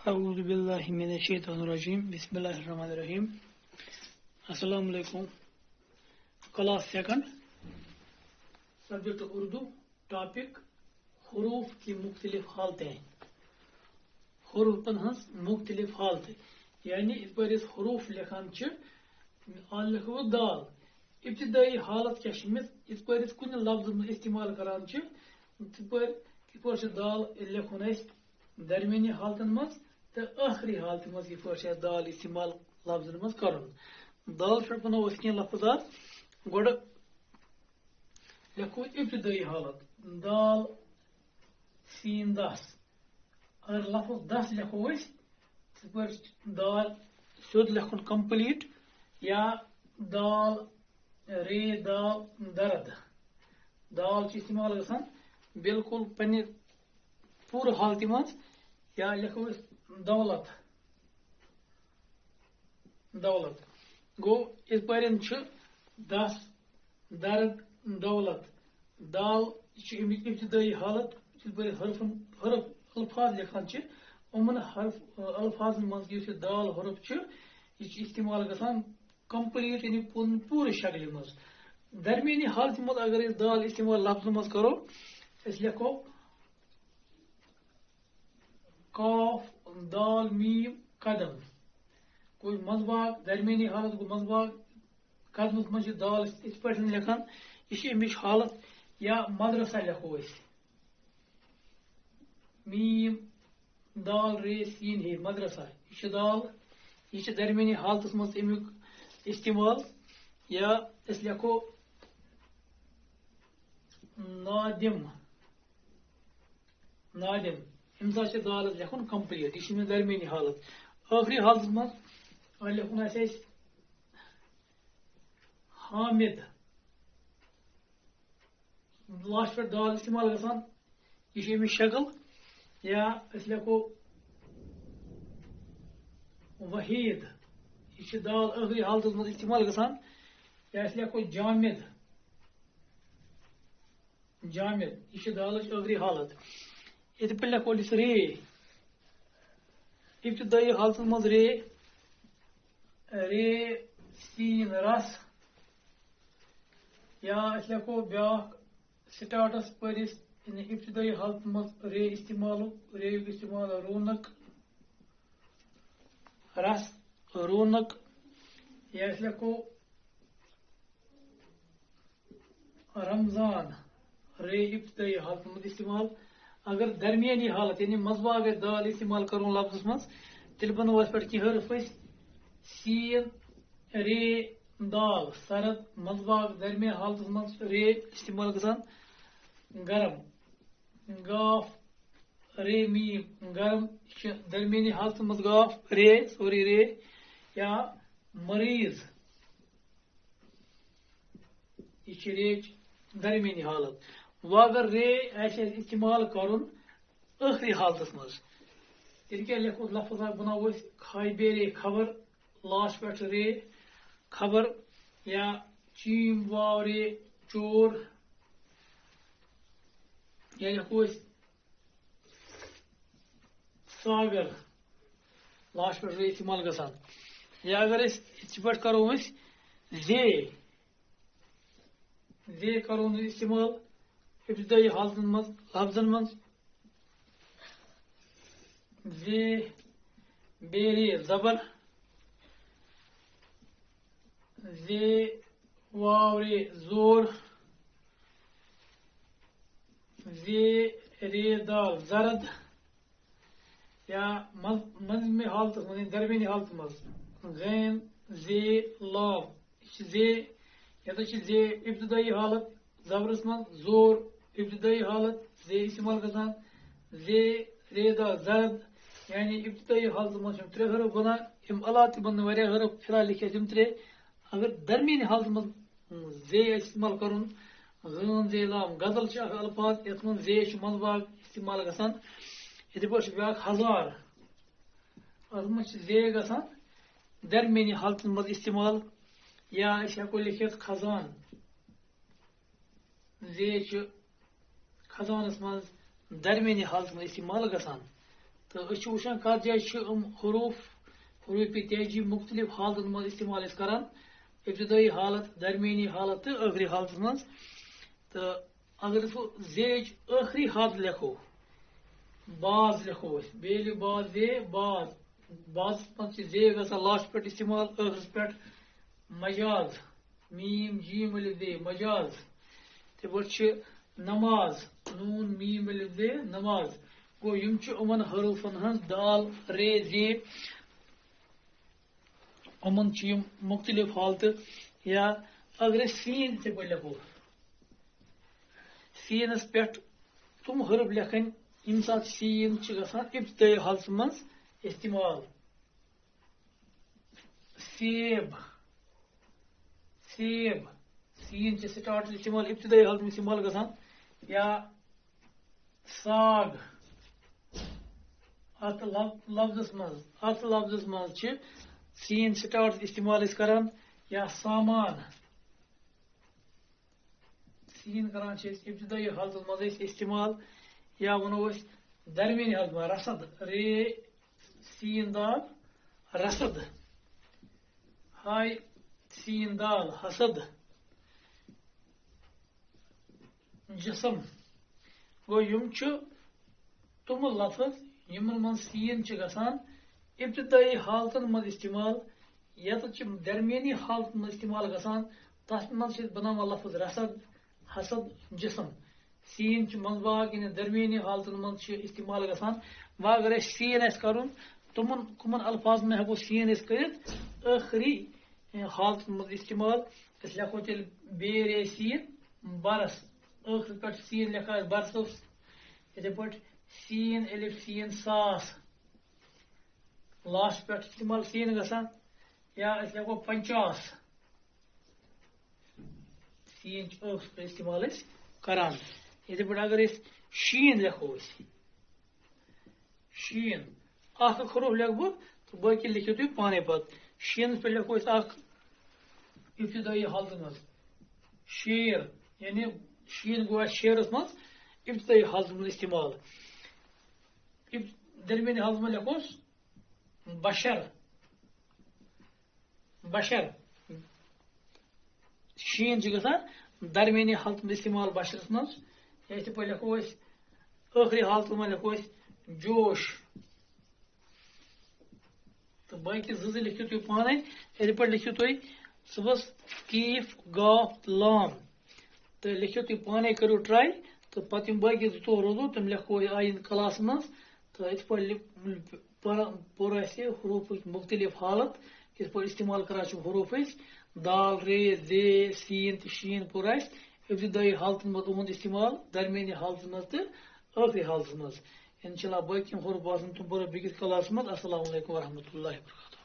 اعوذ باللہ من الشیطان الرجیم بسم اللہ الرحمن الرحیم السلام علیکم class second subject Urdu topic حروف کی مختلف حالتیں حروفن ہنس مختلف حالتیں یعنی اس پر اس حروف لکھان آن لکھو دال ابتدائی حالت کیا اس پر اس کن لفظ استعمال کران دال لکھن درمیانی حالتن مز تو آخری حالت مز یہ دال استعمال لفظن مز کرن دال پہ بنو کی لفظات گوڑ لکھو ابتدائی حالت دال سین دس اگر لفظ دس لکھو دال سیود لکھن کمپلیٹ یا دال رے دال درد دال استعمال گژھان بالکل پنہ پورٕ حالتہِ منٛز یا لکھو دولت دولت گو اس پٲرٮ۪ن چھُ دس درد دولت دال چھِ اَمِچ ابتدٲئی حالت یِتھ پٲٹھۍ حرف الفاظ لکھان چھِ یِمن حرف الفاظن منٛز یُس یہِ دال حرف چھُ یہِ چھُ استعمال گژھان کمپلیٹ یعنی پوٗرٕ شکلہِ منٛز درمیانی حالتہِ منٛز اگر أسۍ دال استعمال لفظن منٛز کرو أسۍ لکھو قاف دال میم قدم کوئی مزباغ درمیانی حالت گو مزباغ قدمس مجھ دال اس پہ لکھان یہ امچ حالت یا مدرسہ لکھو میم دال رے سین ہے مدرسہ یہ دال یہ درمیانی حالت مز امیک استعمال یا اس لکھو نادم نادم امسا دال لکھن کمپلیٹ یہ درمیانی حالت آخری حالت مز لکھن حامد لاسٹ پہ دال استعمال گژھان یہ امچ شکل یا اس لکھو وحید یہ دال آخری حالت مز استعمال گژھان یا اس لکھو جامد جامد یہ دال آخری حالت یہ پہ لکھو رے ابتدائی حالت مز رے رے سین رس یا اس لکھو بیاکھ سٹارٹس پرس یعنی ابتدائی حالت مز رے استعمال رے استعمال رونق رس رونق یا اس لکھو رمضان رے ابتدائی حالت مز استعمال اگر درمیانی حالت یعنی مزباغ اگر دال استعمال کرو لفظ مز تیل بنو اس پہ کی حرف سین رے دال سرد مزباغ درمیان حالت مز رے استعمال گژھان گرم گاف رے میم گرم درمیانی حالت مز گاف رے سوری رے یا مریض یہ ریچ درمیانی حالت و اگر رے آسہِ استعمال کرن آخری حالت مز تیل کیا لکھو لفظ بناو خائبیرے خبر لاسٹ پہ رے خبر یا چیم واو رے چور یا لکھو ساگر لاسٹ پہ رے استعمال گژھان یا اگر پہ کرو زے زے کرو استعمال ابتدائی حالتن مز لفظن مز زے بیرے زبر زے واورے زور زے رے دال زرد یا منظمی حالت مز درمیانی حالت مز غین زے لام زے یا زے ابتدائی حالت زبرس مز زور ابتدائی حالت زے استعمال گژھان زے رے دال زرد یعنی ابتدائی حالت مز ترے حرف بنان ام علاوہ تہ بن واریاہ حرف فی الحال لکھت ترے اگر درمیانی حالت مز زے استعمال کرن غین زے لام غزل اخ الفاظ یت من زے مزباغ استعمال گژھان یتھ پٲٹھۍ چھُ بیاکھ ہزار اتھ مز زے گژھان درمیانی حالت مز استعمال یا أسۍ ہٮ۪کو لیکھِتھ خزان زے چھُ خزانس منٛز درمیٲنی حالت منٛز استعمال گژھان تو اس وچان کت جائے حروف تہجی مختلف حالتن من استعمال کران ابتدائی حالت درمیانی حالت تو آخری حالت من تو اگر زیج آخری حالت لکھو باز لکھو بیل باز زے باز باز من زے گژھان لاسٹ پہ استعمال آخرس پہ مجاز میم جیم الف دے مجاز تہ پہ نماز نون میم الف دے نماز گو یم یمن حروفن ہن دال رے زے یمن مختلف حالت یا اگر سین سے پہ لکھو سینس پہ تم حرف لکھن یم سات سین گژھان ابتدائی حالت من استعمال سیب سیب سین سے سٹارٹ استعمال ابتدائی حالت میں استعمال گژھان یا ساگ ات لفظس من سین سٹارٹ استعمال کران یا سامان سین کران ابتدائی حالت من استعمال یا ونو درمیانی حالت من رسد رے سین دال رسد ہائی سین دال حسد جسم گو یم تم لفظ یمن من سین گژھان ابتدائی حالتن من استعمال یت درمیانی حالت من استعمال گژھان تس من بناوان لفظ رسد حسد جسم سین منزباگ یعنی درمیانی حالتن من استعمال گژھان و اگر سین آسہِ کرُن کمن الفاظ میں ہیکو سین کرت آخری حالت من استعمال اس لکھو تیل بے رے سین برس آخر پہ سین لکھا برسس اتھے پہ سین الف سین ساس لاسٹ پہ استعمال سین گژھان یا اس لکھو 50 سین آخر پہ استعمال کران اتھے پہ اگر شین لکھو شین اخ حروف لکھ بہ تو باقی لکھو تھی پانے پت شین پہ لکھو اخ ابتدائی حالت من شیر یعنی شین گو شیرس من ابتدائی حالت من استعمال درمیانی حالت من لکھوس بشر بشر شین گژھان درمیانی حالت من استعمال بشرس من اتھے پہ لکھو آخری حالت من لکھو جوش تو باقی زٕ لکھو تھی پانے اتھے پہ لکھو تھی صبح کیف گاف لام تو لکھو تھی پانے کرو ٹرائی تو پتہ باقی زٕ ژور روزو تم لکھو آئند کلاس من تو اتھ پہ پور حروف مختلف حالت کس پہ استعمال کران حروف دال رے زے سین تو شین پور ابتدائی حالت من تہد استعمال درمیانی حالت من تو آخری حالت من انشاء اللہ باقی حروف آسن تم پور بیس کلاس من السلام علیکم ورحمۃ اللہ وبرکاتہ